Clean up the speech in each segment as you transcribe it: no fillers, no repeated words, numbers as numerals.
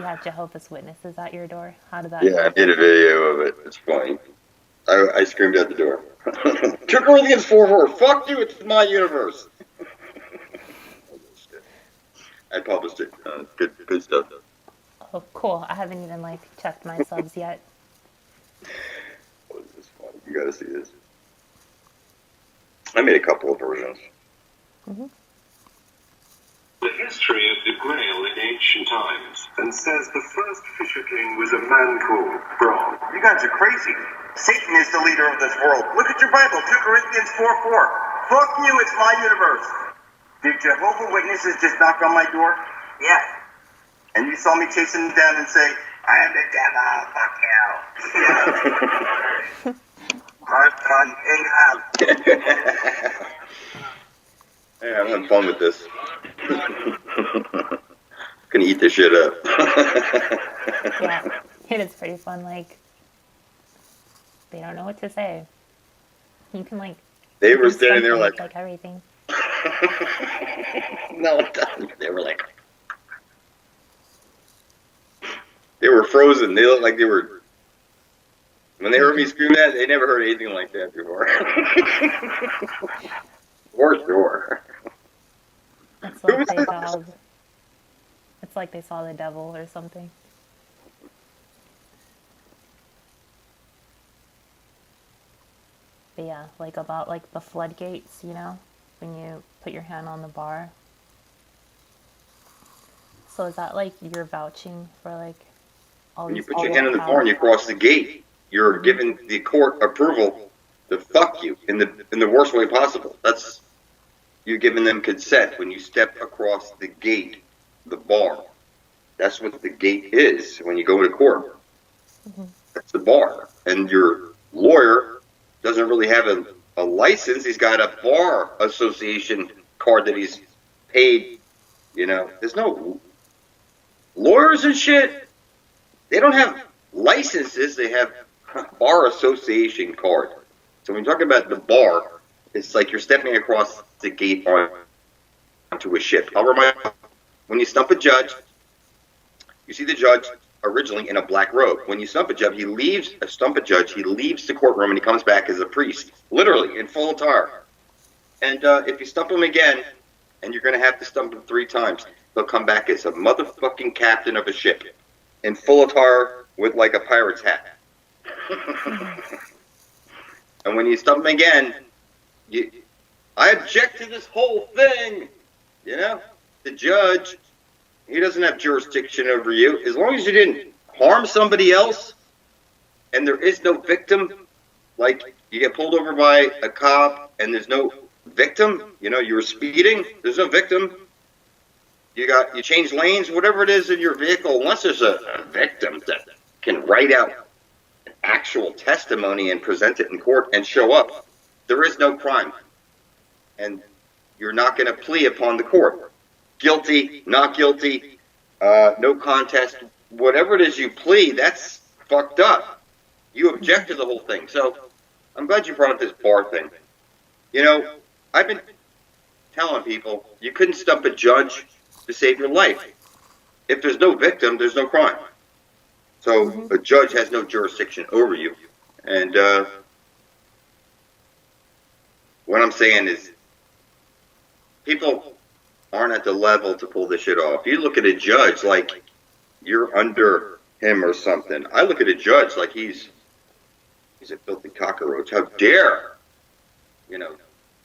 you had Jehovah's Witnesses at your door? How did that Yeah, I did a video of it. It's funny. I screamed out the door. 2 Corinthians 4:4. Fuck you, it's my universe. I published it. Good stuff. Oh, cool. I haven't even, like, checked my subs yet. What is this funny? You gotta see this. I made a couple of versions. Mm-hmm. The history of the Grail in ancient times, and says the first Fisher King was a man called Bron. You guys are crazy. Satan is the leader of this world. Look at your Bible, 2 Corinthians 4:4. Fuck you, it's my universe. Did Jehovah's Witnesses just knock on my door? Yeah. And you saw me chasing them down and say, I am the devil, fuck you. Yeah. Hard fun in hell. Hey, I'm having fun with this. Gonna eat this shit up. Yeah, it is pretty fun. Like, they don't know what to say. You can, like... They were standing there like... Like everything. No, they were like... They were frozen. They looked like they were... When they heard me scream that, they never heard anything like that before. For sure. It's like they saw... It's like they saw the devil or something. But yeah, like about like the floodgates, you know, when you put your hand on the bar. So is that like you're vouching for like all When you these? put your hand on the bar and you cross the gate, you're giving the court approval to fuck you in the worst way possible. That's you're giving them consent when you step across the gate, the bar. That's what the gate is when you go to court. Mm-hmm. That's the bar. And your lawyer doesn't really have a license. He's got a bar association card that he's paid. You know, there's no lawyers and shit. They don't have licenses. They have bar association card. So when you're talking about the bar, it's like you're stepping across the gate onto a ship. I'll remind you, when you stump a judge, you see the judge originally in a black robe. When you stump a judge, he leaves the courtroom and he comes back as a priest, literally in full attire. And if you stump him again, and you're going to have to stump him 3 times, he'll come back as a motherfucking captain of a ship in full attire with like a pirate's hat. And when you stump him again, I object to this whole thing. You know, the judge, he doesn't have jurisdiction over you. As long as you didn't harm somebody else and there is no victim, like you get pulled over by a cop and there's no victim, you know, you were speeding, there's no victim. You change lanes, whatever it is in your vehicle, unless there's a victim that can write out an actual testimony and present it in court and show up, there is no crime. And you're not going to plea upon the court. Guilty, not guilty, no contest, whatever it is you plead, that's fucked up. You object to the whole thing. So I'm glad you brought up this bar thing. You know, I've been telling people you couldn't stump a judge to save your life. If there's no victim, there's no crime. So a judge has no jurisdiction over you. And what I'm saying is people aren't at the level to pull this shit off. You look at a judge like you're under him or something. I look at a judge like he's a filthy cockroach. How dare, you know,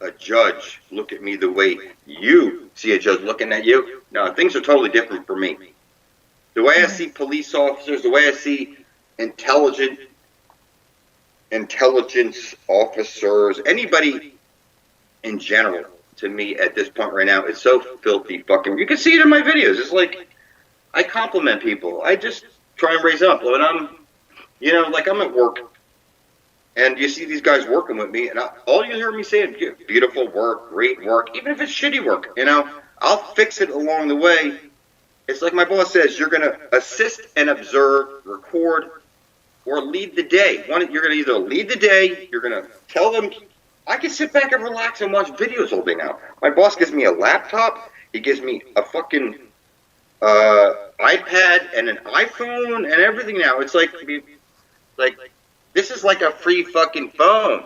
a judge look at me the way you see a judge looking at you? No, things are totally different for me. The way I see police officers, the way I see intelligence officers, anybody in general, to me at this point right now, it's so filthy fucking. You can see it in my videos. It's like I compliment people. I just try and raise up. When I'm, you know, like I'm at work, and you see these guys working with me, and all you hear me saying, beautiful work, great work, even if it's shitty work, you know, I'll fix it along the way. It's like my boss says, you're going to assist and observe, record, or lead the day. You're going to either lead the day, you're going to tell them. I can sit back and relax and watch videos all day now. My boss gives me a laptop. He gives me a fucking iPad and an iPhone and everything now. It's like this is like a free fucking phone.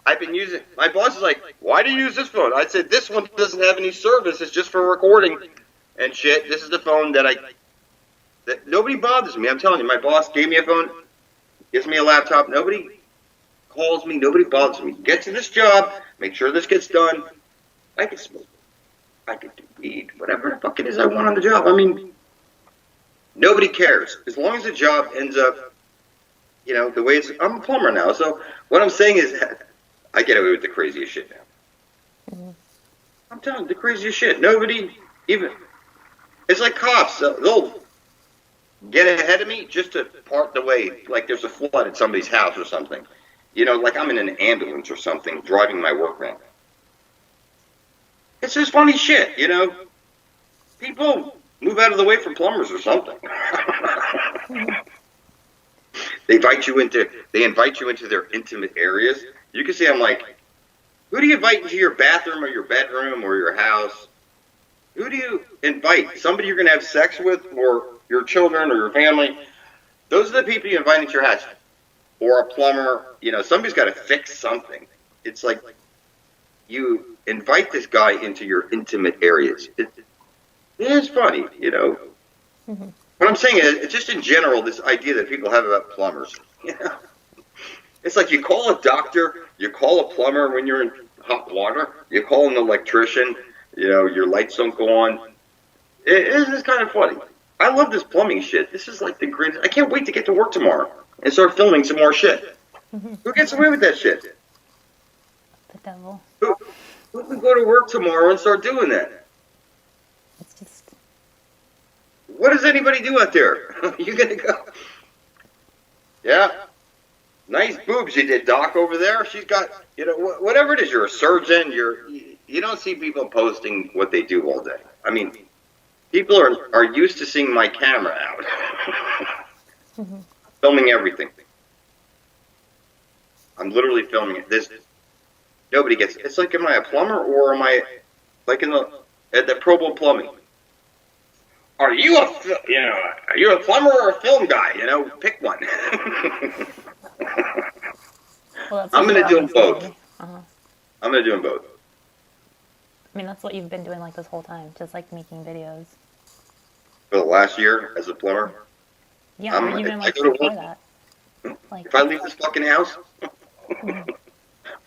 I've been using. My boss is like, "Why do you use this phone?" I said, "This one doesn't have any service. It's just for recording and shit. This is the phone that nobody bothers me. I'm telling you, my boss gave me a phone, gives me a laptop. Nobody calls me. Nobody bothers me. Get to this job. Make sure this gets done. I can smoke. I can do weed. Whatever the fuck it is I want on the job. I mean, nobody cares as long as the job ends up, the way it's. I'm a plumber now, so what I'm saying is, I get away with the craziest shit now. Mm-hmm. I'm telling you, the craziest shit. Nobody even. It's like cops. They'll get ahead of me just to part the way, like there's a flood at somebody's house or something. Like I'm in an ambulance or something, driving my work van. It's just funny shit, People move out of the way for plumbers or something. They invite you into their intimate areas. You can see I'm like, who do you invite into your bathroom or your bedroom or your house? Who do you invite? Somebody you're going to have sex with, or your children or your family? Those are the people you invite into your house. Or a plumber, somebody's got to fix something. It's like you invite this guy into your intimate areas. It is funny, Mm-hmm. What I'm saying is, it's just in general, this idea that people have about plumbers. It's like you call a doctor, you call a plumber when you're in hot water, you call an electrician, your lights don't go on. It is kind of funny. I love this plumbing shit. This is like the greatest. I can't wait to get to work tomorrow and start filming some more shit. Mm-hmm. Who gets away with that shit? The devil. Who can go to work tomorrow and start doing that? It's just. What does anybody do out there? You gonna go? Yeah. Nice boobs you did, Doc, over there. She's got, whatever it is. You're a surgeon. You don't see people posting what they do all day. I mean, people are used to seeing my camera out, mm-hmm. Filming everything. I'm literally filming it. Nobody gets it. It's like, am I a plumber or am I like at the Pro Bowl plumbing? Are you a plumber or a film guy? Pick one. Well, I'm going to do them both. Uh-huh. I'm going to do them both. I mean, that's what you've been doing like this whole time, just like making videos. For the last year as a plumber? Yeah, even like before that. Like, if I leave this fucking house, mm-hmm.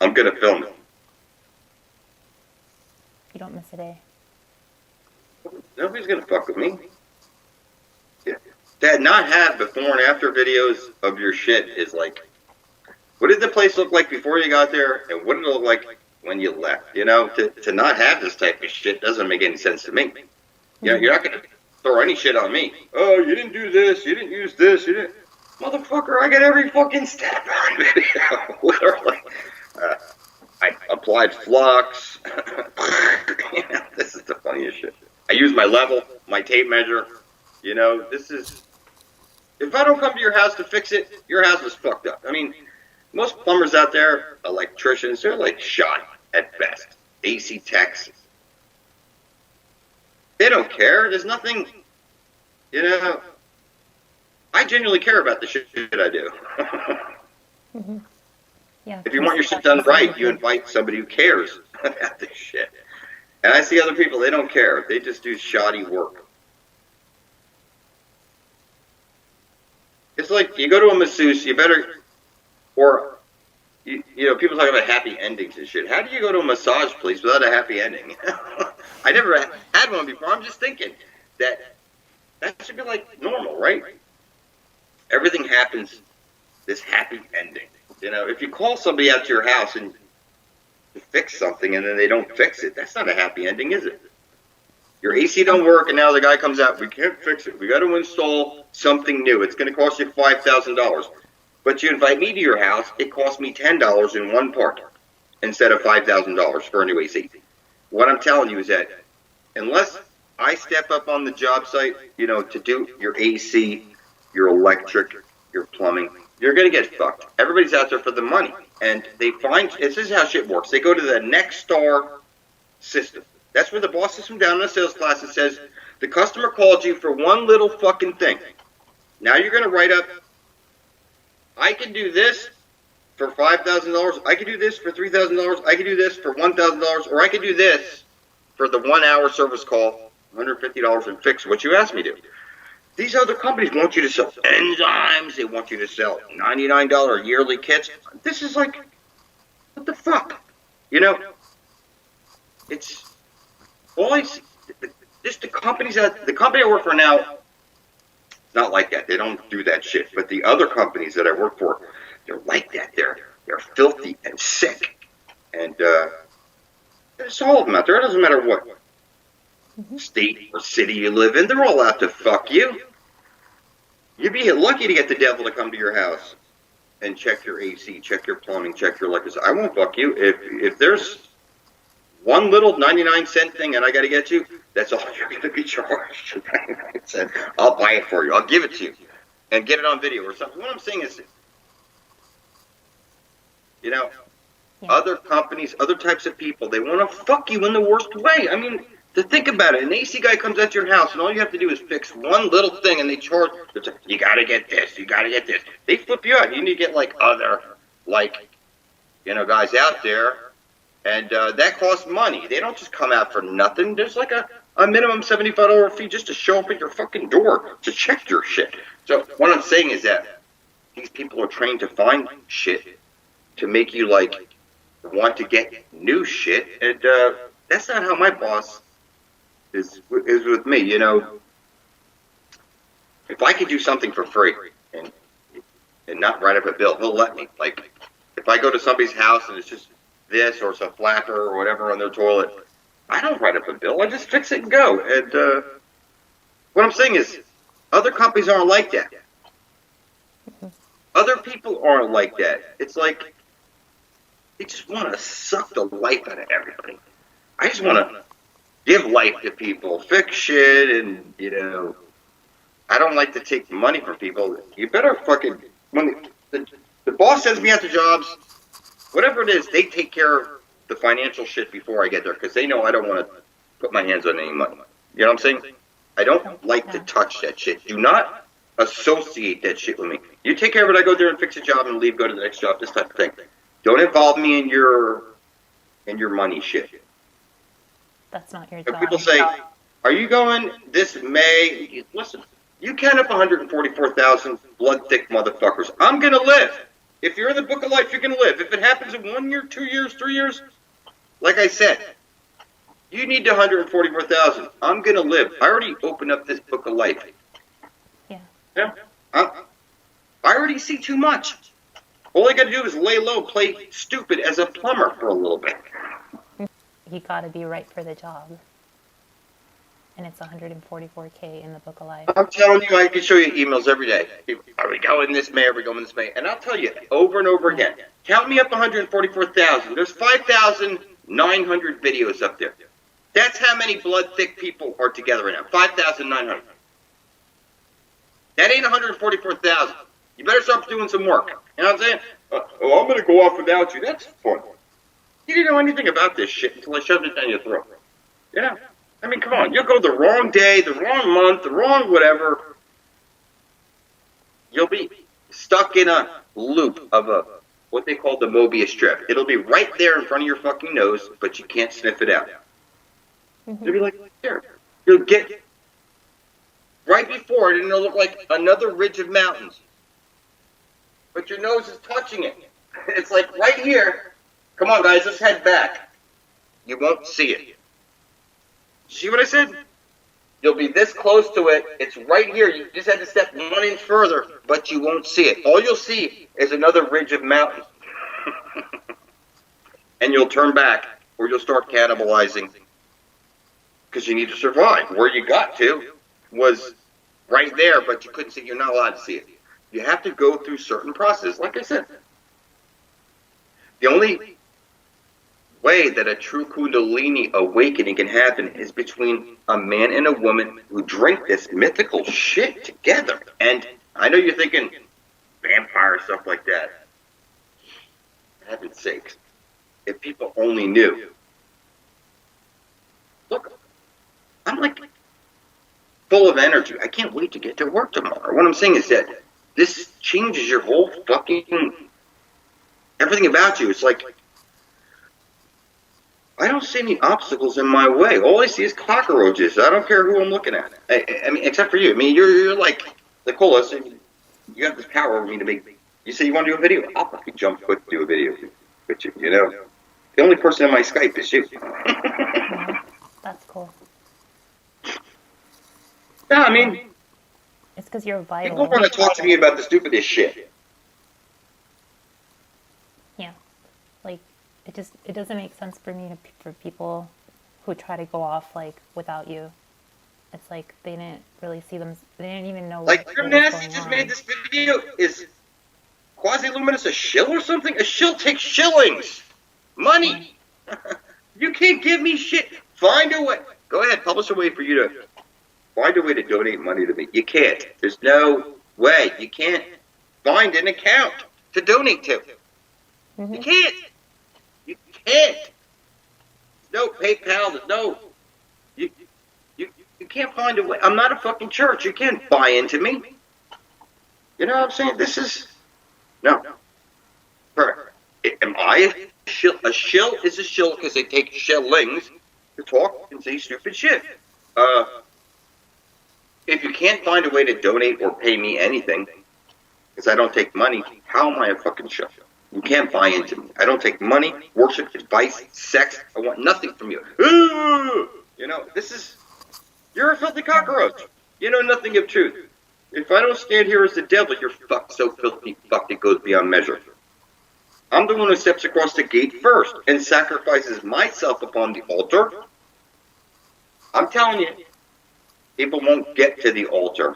I'm going to film it. You don't miss a day. Nobody's going to fuck with me. Yeah. To not have before and after videos of your shit is like, what did the place look like before you got there, and what did it look like when you left? To not have this type of shit doesn't make any sense to me. You're not going to throw any shit on me. Oh, you didn't do this, you didn't use this, you didn't. Motherfucker, I got every fucking step on video. Literally. I applied flux. This is the funniest shit. I use my level, my tape measure. This is... If I don't come to your house to fix it, your house is fucked up. I mean, most plumbers out there, electricians, they're like shoddy at best. AC techs. They don't care. There's nothing, I genuinely care about the shit I do. Mm-hmm. Yeah. If you want your shit done right, you invite somebody who cares about this shit. And I see other people, they don't care. They just do shoddy work. It's like you go to a masseuse, you better, or, people talk about happy endings and shit. How do you go to a massage place without a happy ending? I never had one before. I'm just thinking that should be like normal, right? Everything happens, this happy ending. If you call somebody out to your house and to fix something and then they don't fix it, that's not a happy ending, is it? Your AC don't work and now the guy comes out, we can't fix it. We got to install something new. It's going to cost you $5,000. But you invite me to your house, it costs me $10 in one part instead of $5,000 for a new AC. What I'm telling you is that unless I step up on the job site, to do your AC, your electric, your plumbing, you're going to get fucked. Everybody's out there for the money. And they find, this is how shit works. They go to the next star system. That's where the boss is from down in the sales class that says, the customer called you for one little fucking thing. Now you're going to write up, I can do this for $5,000. I can do this for $3,000. I can do this for $1,000. Or I can do this for the 1 hour service call, $150 and fix what you asked me to. These other companies want you to sell enzymes. They want you to sell $99 yearly kits. This is like, what the fuck? You know, it's always, just the companies the company I work for now, it's not like that. They don't do that shit. But the other companies that I work for, they're like that. They're filthy and sick. And there's all of them out there. It doesn't matter what state or city you live in. They're all out to fuck you. You'd be lucky to get the devil to come to your house and check your AC, check your plumbing, check your electricity. I won't fuck you. If there's one little 99-cent thing and I got to get you, that's all you're going to be charged. 99 cents. I'll buy it for you. I'll give it to you and get it on video or something. What I'm saying is, you know, other companies, other types of people, they want to fuck you in the worst way. I mean, to think about it, an AC guy comes at your house and all you have to do is fix one little thing and they charge, you got to get this, you got to get this. They flip you out. You need to get like other, like, you know, guys out there. And that costs money. They don't just come out for nothing. There's like a minimum $75 fee just to show up at your fucking door to check your shit. So what I'm saying is that these people are trained to find shit to make you like want to get new shit. And that's not how my boss is with me. You know, if I could do something for free and not write up a bill, he'll let me. Like if I go to somebody's house and it's just this or it's a flapper or whatever on their toilet, I don't write up a bill. I just fix it and go. And what I'm saying is other companies aren't like that. Other people aren't like that. It's like they just want to suck the life out of everybody. I just want to give life to people, fix shit, and, you know, I don't like to take money from people. You better fucking, when the boss sends me out to jobs, whatever it is, they take care of the financial shit before I get there because they know I don't want to put my hands on any money. You know what I'm saying? I don't like to touch that shit. Do not associate that shit with me. You take care of it, I go there and fix a job and leave, go to the next job, this type of thing. Don't involve me in your money shit. That's not your So job. people say, are you going this May? Listen, you count up 144,000 blood-thick motherfuckers. I'm going to live. If you're in the book of life, you're going to live. If it happens in 1 year, 2 years, 3 years, like I said, you need the 144,000. I'm going to live. I already opened up this book of life. Yeah. I already see too much. All I got to do is lay low, play stupid as a plumber for a little bit. You got to be right for the job. And it's 144K in the book of life. I'm telling you, I can show you emails every day. Are we going this May? Are we going this May? And I'll tell you over and over again. Count me up 144,000. There's 5,900 videos up there. That's how many blood-thick people are together right now. 5,900. That ain't 144,000. You better start doing some work. You know what I'm saying? Oh, I'm going to go off without you. That's fun. You didn't know anything about this shit until I shoved it down your throat. You know? I mean, come on. You'll go the wrong day, the wrong month, the wrong whatever. You'll be stuck in a loop of what they call the Mobius strip. It'll be right there in front of your fucking nose, but you can't sniff it out. It'll be like there. You'll get right before it, and it'll look like another ridge of mountains. But your nose is touching it. It's like right here. Come on, guys, let's head back. You won't see it. See what I said? You'll be this close to it. It's right here. You just had to step 1 inch further, but you won't see it. All you'll see is another ridge of mountains. And you'll turn back, or you'll start cannibalizing because you need to survive. Where you got to was right there, but you couldn't see it. You're not allowed to see it. You have to go through certain processes. Like I said, the only way that a true Kundalini awakening can happen is between a man and a woman who drink this mythical shit together. And I know you're thinking vampire stuff like that. For heaven's sakes, if people only knew. look, I'm like full of energy. I can't wait to get to work tomorrow. What I'm saying is that this changes your whole fucking everything about you. It's like I don't see any obstacles in my way. All I see is cockroaches. I don't care who I'm looking at. I mean, except for you. I mean, you're like Nicola. So you have this power over me to make. You say you want to do a video? I'll fucking jump quick to do a video with you. You know, the only person in my Skype is you. Yeah, that's cool. No, I mean, It's because you're vital. people want to talk to me about the stupidest shit. Yeah, like it doesn't make sense for for people who try to go off like without you. It's like they didn't really see them. They didn't even know. Like, what Grim was Nasty going just on. made this video. Is QuasiLuminous a shill or something? A shill takes shillings. Money. You can't give me shit. Find a way. Go ahead, publish a way for you to find a way to donate money to me. You can't. There's no way. You can't find an account to donate to. Mm-hmm. You can't. You can't. No PayPal. There's no. You can't find a way. I'm not a fucking church. You can't buy into me. You know what I'm saying? This is no. Perfect. Am I a shill? A shill is a shill because they take shillings to talk and say stupid shit. If you can't find a way to donate or pay me anything, because I don't take money, how am I a fucking shill? You can't buy into me. I don't take money, worship, advice, sex. I want nothing from you. You know, this is. You're a filthy cockroach. You know nothing of truth. If I don't stand here as the devil, you're fucked so filthy fucked it goes beyond measure. I'm the one who steps across the gate first and sacrifices myself upon the altar. I'm telling you, people won't get to the altar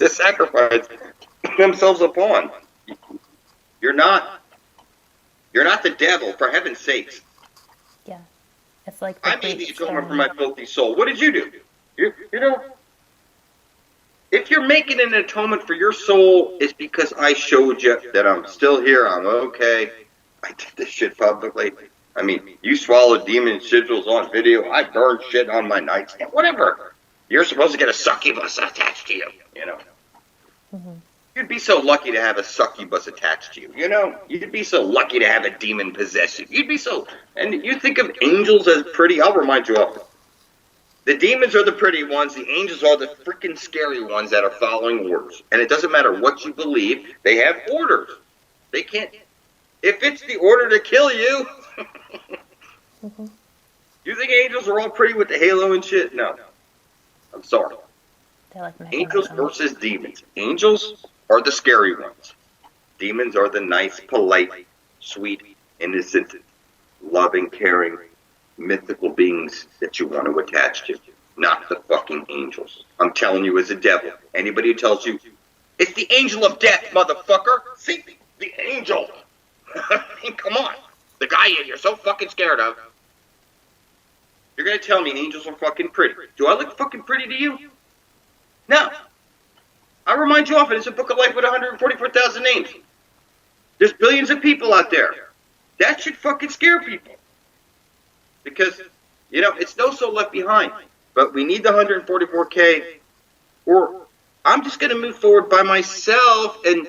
to sacrifice themselves upon. You're not the devil, for heaven's sakes. Yeah, it's like I made the atonement for my filthy soul. What did you do? You know, if you're making an atonement for your soul, it's because I showed you that I'm still here. I'm okay. I did this shit publicly. I mean, you swallowed demon sigils on video. I burned shit on my nightstand. Whatever. You're supposed to get a succubus attached to you. You know. Mm-hmm. You'd be so lucky to have a succubus attached to you. You know. You'd be so lucky to have a demon possess you. You'd be so. And you think of angels as pretty. I'll remind you of. The demons are the pretty ones. The angels are the freaking scary ones that are following orders. And it doesn't matter what you believe. They have orders. They can't. If it's the order to kill you. Mm-hmm. You think angels are all pretty with the halo and shit? No. I'm sorry. They're like Angels versus demons. Angels are the scary ones. Demons are the nice, polite, sweet, innocent, loving, caring, mythical beings that you want to attach to, not the fucking angels. I'm telling you as a devil. Anybody who tells you, it's the angel of death, motherfucker. See, the angel. I mean, come on. The guy you're so fucking scared of. You're going to tell me angels are fucking pretty. Do I look fucking pretty to you? No. I remind you often, it's a book of life with 144,000 names. There's billions of people out there. That should fucking scare people. Because, you know, it's no soul left behind. But we need the 144K, or I'm just going to move forward by myself and,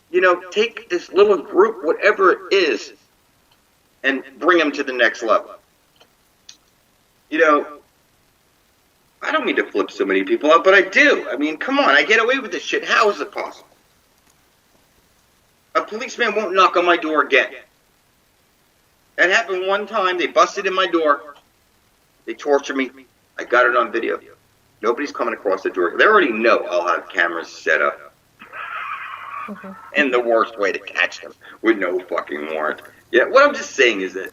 you know, take this little group, whatever it is, and bring them to the next level. You know, I don't mean to flip so many people out, but I do. I mean, come on, I get away with this shit. How is it possible? A policeman won't knock on my door again. That happened one time. They busted in my door. They tortured me. I got it on video. Nobody's coming across the door. They already know I'll have cameras set up. Mm-hmm. And the worst way to catch them with no fucking warrant. Yeah, what I'm just saying is that,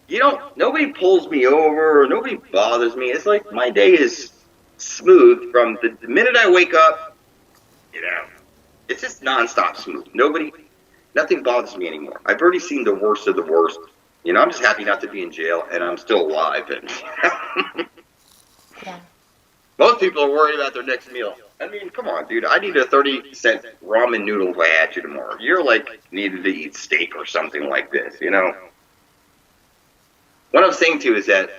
you know, nobody pulls me over or nobody bothers me. It's like my day is smooth from the minute I wake up, you know. It's just nonstop smooth. Nothing bothers me anymore. I've already seen the worst of the worst. You know, I'm just happy not to be in jail, and I'm still alive. And Yeah. most people are worried about their next meal. I mean, come on, dude. I need a 30-cent ramen noodle to add you tomorrow. You're like needed to eat steak or something like this, you know? what I'm saying to you is that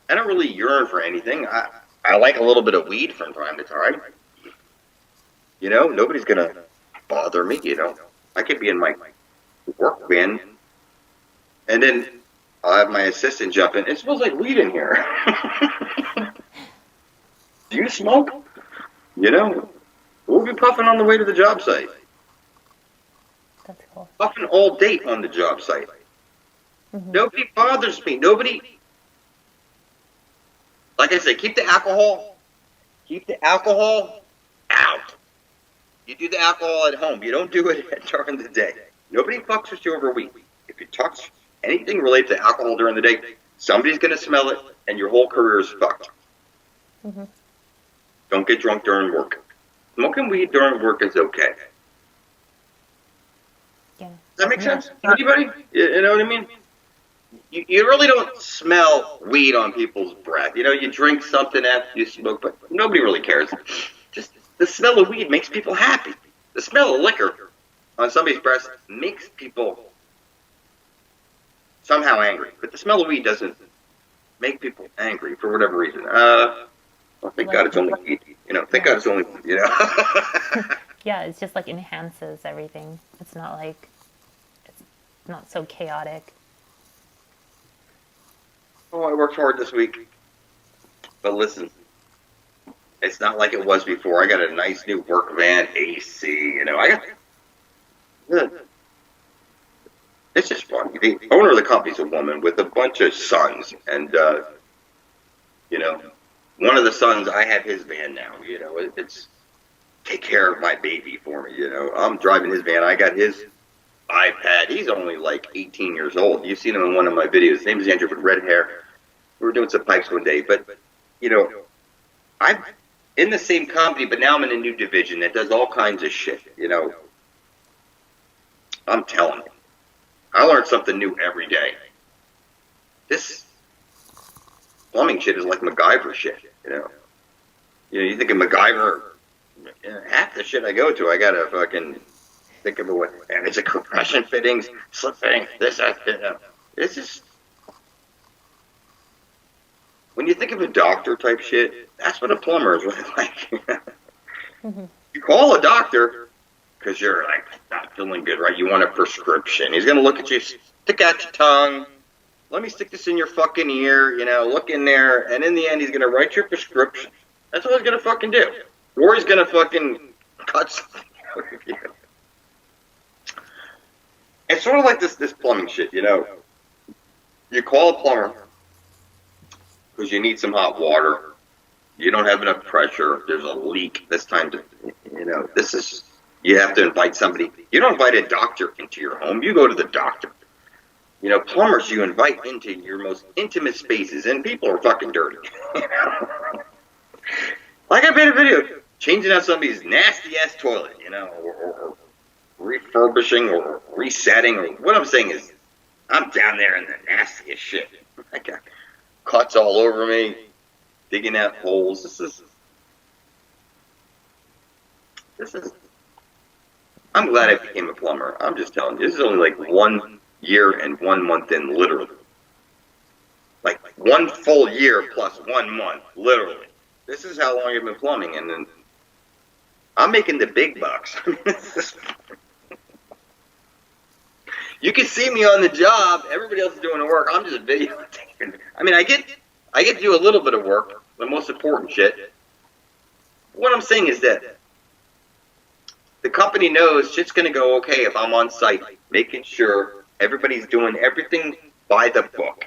I don't really yearn for anything. I like a little bit of weed from time to time. You know, nobody's gonna bother me. You know, I could be in my work van, and then I'll have my assistant jump in. It smells like weed in here. Do you smoke? You know, we'll be puffing on the way to the job site. That's cool. Puffing all day on the job site. Mm-hmm. Nobody bothers me. Nobody. Like I said, keep the alcohol out. You do the alcohol at home. You don't do it during the day. Nobody fucks with you over weed. If you touch anything related to alcohol during the day, somebody's going to smell it, and your whole career is fucked. Mm-hmm. Don't get drunk during work. Smoking weed during work is okay. Yeah. Does that make sense? Anybody? You know what I mean? You really don't smell weed on people's breath. You know, you drink something after you smoke, but nobody really cares. Just the smell of weed makes people happy. The smell of liquor on somebody's breath makes people somehow angry. But the smell of weed doesn't make people angry for whatever reason. Well, thank God it's only weed. You know, thank God it's only weed, you know. Yeah, it's just like enhances everything. It's not so chaotic. Oh, I worked hard this week. But listen, it's not like it was before. I got a nice new work van, AC, you know. It's just fun. The owner of the company's a woman with a bunch of sons. And, you know, one of the sons, I have his van now, you know. It's take care of my baby for me, you know. I'm driving his van. I got his iPad. He's only like 18 years old. You've seen him in one of my videos. His name is Andrew with red hair. We were doing some pipes one day. But, you know, I'm in the same company, but now I'm in a new division that does all kinds of shit, you know. I'm telling you. I learn something new every day. This plumbing shit is like MacGyver shit, you know. You think of MacGyver, half the shit I go to, I gotta fucking think of what, and it's a compression fittings, slip fittings, this, that, you know. It's just, when you think of a doctor type shit, that's what a plumber is really like. Mm-hmm. You call a doctor because you're like not feeling good, right? You want a prescription. He's gonna look at you, stick out your tongue. Let me stick this in your fucking ear, you know, look in there, and in the end, he's gonna write your prescription. That's what he's gonna fucking do. Or he's gonna fucking cut something out of you. It's sort of like this plumbing shit, you know. You call a plumber because you need some hot water. You don't have enough pressure. There's a leak this time. You know, this is, you have to invite somebody. You don't invite a doctor into your home. You go to the doctor. You know, plumbers you invite into your most intimate spaces, and people are fucking dirty. Like I made a video changing out somebody's nasty-ass toilet, you know, or refurbishing or resetting. Or what I'm saying is, I'm down there in the nastiest shit. I got cuts all over me, digging out holes. This is. I'm glad I became a plumber. I'm just telling you, this is only like 1 year and 1 month in, literally. Like 1 full year plus 1 month, literally. This is how long I've been plumbing, and then I'm making the big bucks. You can see me on the job. Everybody else is doing the work. I'm just videotaping. I mean, I get to do a little bit of work, the most important shit. What I'm saying is that the company knows shit's going to go okay if I'm on site, making sure everybody's doing everything by the book.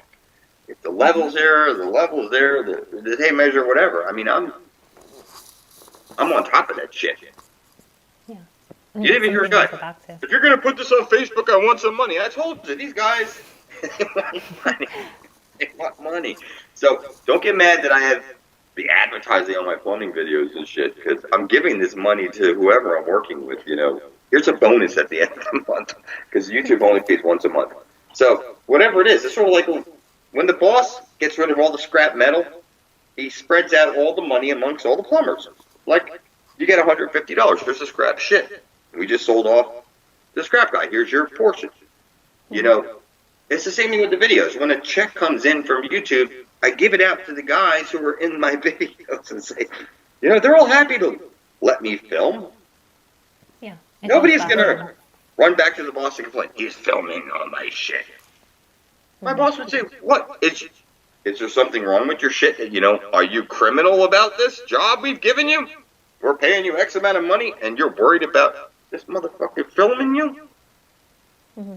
If the level's there, the tape measure, whatever. I mean, I'm on top of that shit. Yeah. You didn't even hear a guy. If you're going to put this on Facebook, I want some money. I told you, these guys, they want money. They want money. So don't get mad that I have the advertising on my plumbing videos and shit, because I'm giving this money to whoever I'm working with, you know. Here's a bonus at the end of the month, because YouTube only pays once a month. So whatever it is, it's sort of like when the boss gets rid of all the scrap metal, he spreads out all the money amongst all the plumbers. Like, you get $150. Here's the scrap shit. We just sold off the scrap guy. Here's your portion. You know, It's the same thing with the videos. When a check comes in from YouTube, I give it out to the guys who are in my videos and say, you know, they're all happy to let me film. Yeah. Nobody's going to run back to the boss and complain, he's filming all my shit. My boss would say, what? Is there something wrong with your shit? You know, are you criminal about this job we've given you? We're paying you X amount of money and you're worried about this motherfucker filming you? Mm-hmm.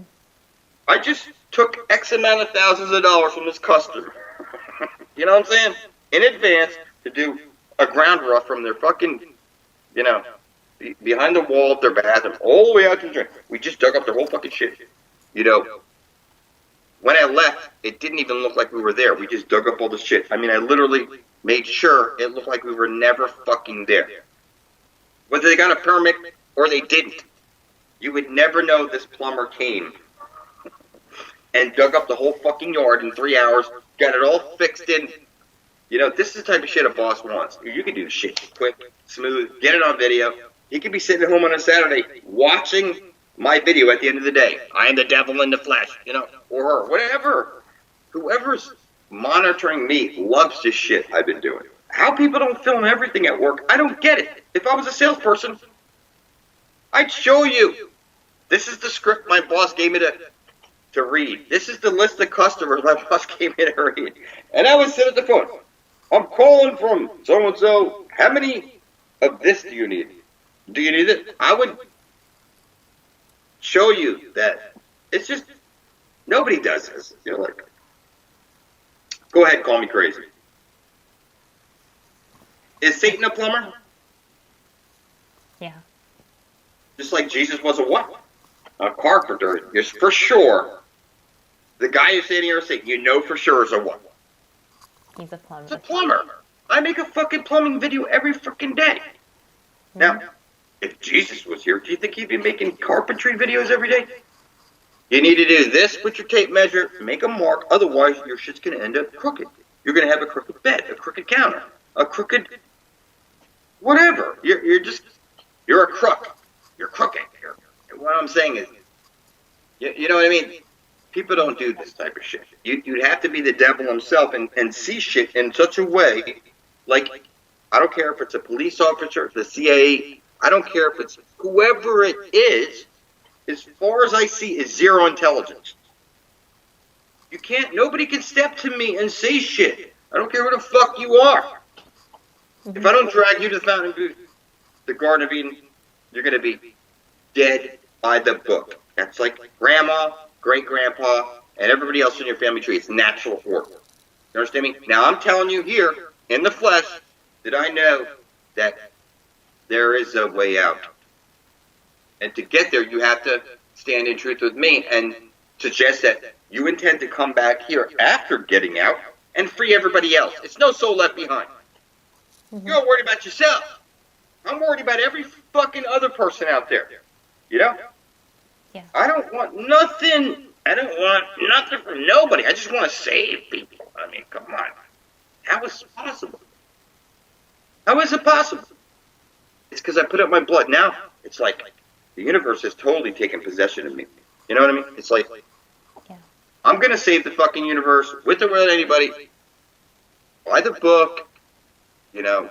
I just took X amount of thousands of dollars from this customer. You know what I'm saying? In advance to do a ground rough from their fucking, you know, behind the wall of their bathroom all the way out to the drain. We just dug up their whole fucking shit. You know, when I left, it didn't even look like we were there. We just dug up all the shit. I mean, I literally made sure it looked like we were never fucking there. Whether they got a permit or they didn't, you would never know this plumber came and dug up the whole fucking yard in 3 hours, got it all fixed in. You know, this is the type of shit a boss wants. You can do the shit quick, smooth, get it on video. He could be sitting at home on a Saturday watching my video at the end of the day. I am the devil in the flesh, you know, or her, whatever. Whoever's monitoring me loves this shit I've been doing. How people don't film everything at work, I don't get it. If I was a salesperson, I'd show you. This is the script my boss gave me to read. This is the list of customers my boss gave me to read. And I would sit at the phone. I'm calling from so-and-so. How many of this do you need? Do you need it? I would show you that it's just, nobody does this. You're like, go ahead, call me crazy. Is Satan a plumber? Yeah. Just like Jesus was a what? A carpenter. Yes, for sure. The guy who's standing here saying, you know for sure is a what? He's a plumber. He's a plumber. I make a fucking plumbing video every freaking day. Mm-hmm. Now, if Jesus was here, do you think he'd be making carpentry videos every day? You need to do this with your tape measure, make a mark, otherwise your shit's going to end up crooked. You're going to have a crooked bed, a crooked counter, a crooked whatever. You're a crook. You're crooked. What I'm saying is, you know what I mean? People don't do this type of shit. You'd have to be the devil himself and see shit in such a way, like, I don't care if it's a police officer, the CIA, I don't care if it's whoever it is, as far as I see, is zero intelligence. Nobody can step to me and say shit. I don't care who the fuck you are. If I don't drag you to the fountain of youth, the Garden of Eden, you're going to be dead by the book. That's like grandma, great-grandpa, and everybody else in your family tree. It's natural order. You understand me? Now, I'm telling you here, in the flesh, that I know that there is a way out. And to get there, you have to stand in truth with me and suggest that you intend to come back here after getting out and free everybody else. It's no soul left behind. Mm-hmm. You're worried about yourself. I'm worried about every fucking other person out there. You know? Yeah. I don't want nothing. I don't want nothing from nobody. I just want to save people. I mean, come on. How is it possible? How is it possible? It's because I put up my blood. Now, it's like the universe has totally taken possession of me. You know what I mean? It's like, Yeah. I'm going to save the fucking universe with or without anybody. By the book. You know,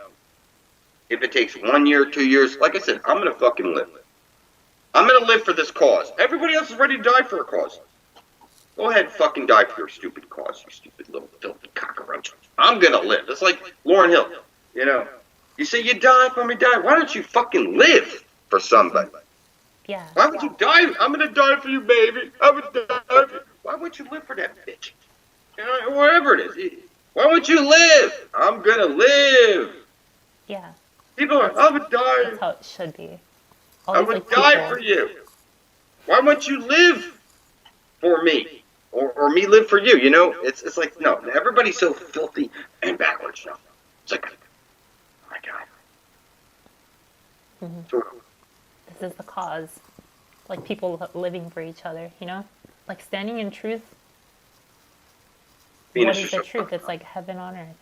if it takes 1 year, 2 years, like I said, I'm going to fucking live. I'm going to live for this cause. Everybody else is ready to die for a cause. Go ahead and fucking die for your stupid cause, you stupid little filthy cockroach. I'm going to live. It's like Lauryn Hill. You know, you say you die for me, die. Why don't you fucking live for somebody? Yeah. Why would you die? I'm going to die for you, baby. I would die for you. Why would you live for that bitch? You know, wherever it is. Why would you live? I'm going to live. Yeah. People are, I would die. That's how it should be. I would die for you. Why won't you live for me? Or me live for you? You know, it's like, no, everybody's so filthy and backwards. No. It's like, oh my God. Mm-hmm. So, This is the cause. Like people living for each other, you know? Like standing in truth. What is the truth? It's like heaven on earth.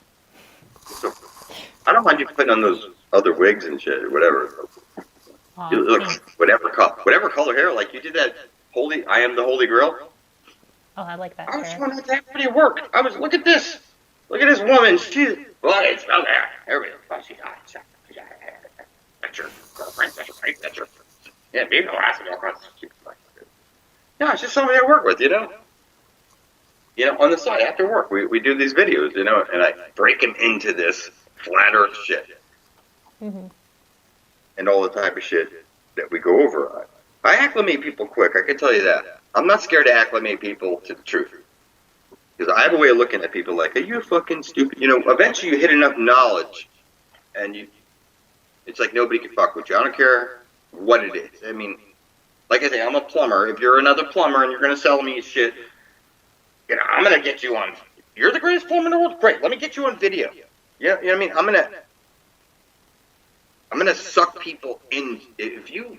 So, I don't mind you putting on those other wigs and shit or whatever. You look whatever color hair, like you did that I am the Holy Grail. Oh, I like that I was chair. trying not to have to work. Look at this. Look at this woman. Well, it's not there. There we go. That's your girlfriend. That's your wife. That's your. Yeah, maybe I'll ask her. Yeah, it's just somebody I work with, you know. You know, on the side after work, we do these videos, you know, and I break them into this flat Earth shit, and all the type of shit that we go over. I acclimate people quick. I can tell you that. I'm not scared to acclimate people to the truth. Because I have a way of looking at people like, are you fucking stupid? You know, eventually you hit enough knowledge, and it's like nobody can fuck with you. I don't care what it is. I mean, like I say, I'm a plumber. If you're another plumber and you're going to sell me shit, you know, I'm going to get you on. You're the greatest plumber in the world? Great. Let me get you on video. Yeah, you know what I mean? I'm going to suck people in. If you,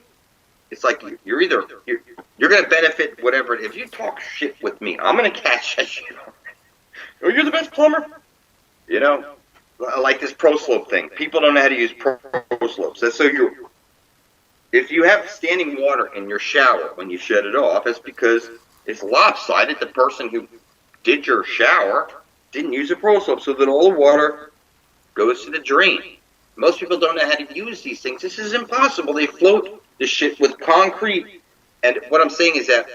it's like you're going to benefit whatever. If you talk shit with me, I'm going to catch that shit. Oh, you're the best plumber? You know, like this pro slope thing. People don't know how to use pro slopes. That's so if you have standing water in your shower when you shut it off, it's because it's lopsided. The person who did your shower didn't use a pro slope, so that all the water goes to the drain. Most people don't know how to use these things. This is impossible. They float this shit with concrete. And what I'm saying is that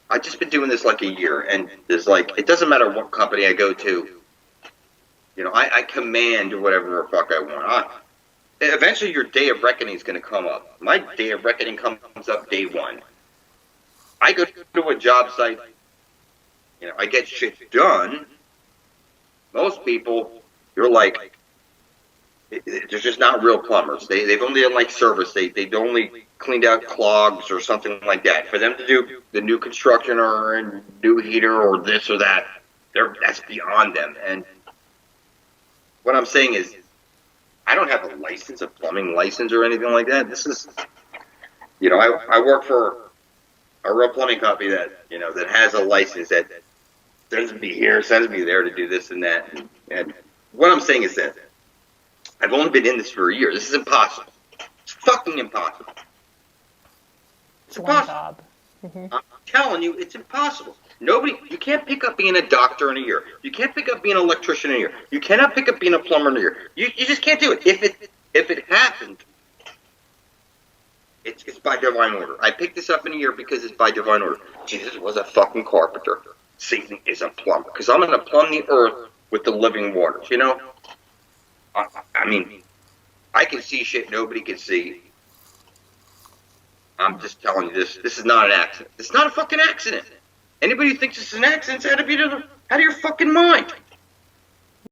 I've just been doing this like a year, and there's like, it doesn't matter what company I go to. You know, I command whatever the fuck I want. Eventually your day of reckoning is going to come up. My day of reckoning comes up day one. I go to a job site, you know, I get shit done. Most people, you're like, they're just not real plumbers. They've only done like service. They've only cleaned out clogs or something like that. For them to do the new construction or a new heater or this or that, that's beyond them. And what I'm saying is, I don't have a license, a plumbing license or anything like that. This is, you know, I work for a real plumbing company that, you know, that has a license that sends me here, sends me there to do this and that. And what I'm saying is that I've only been in this for a year. This is impossible. It's fucking impossible. It's One impossible. job. Mm-hmm. I'm telling you, it's impossible. You can't pick up being a doctor in a year. You can't pick up being an electrician in a year. You cannot pick up being a plumber in a year. You just can't do it. If it happened, it's by divine order. I picked this up in a year because it's by divine order. Jesus was a fucking carpenter. Satan is a plumber. Because I'm going to plumb the earth with the living waters, you know? I mean, I can see shit nobody can see. I'm just telling you this. This is not an accident. It's not a fucking accident. Anybody who thinks it's an accident is out of your fucking mind.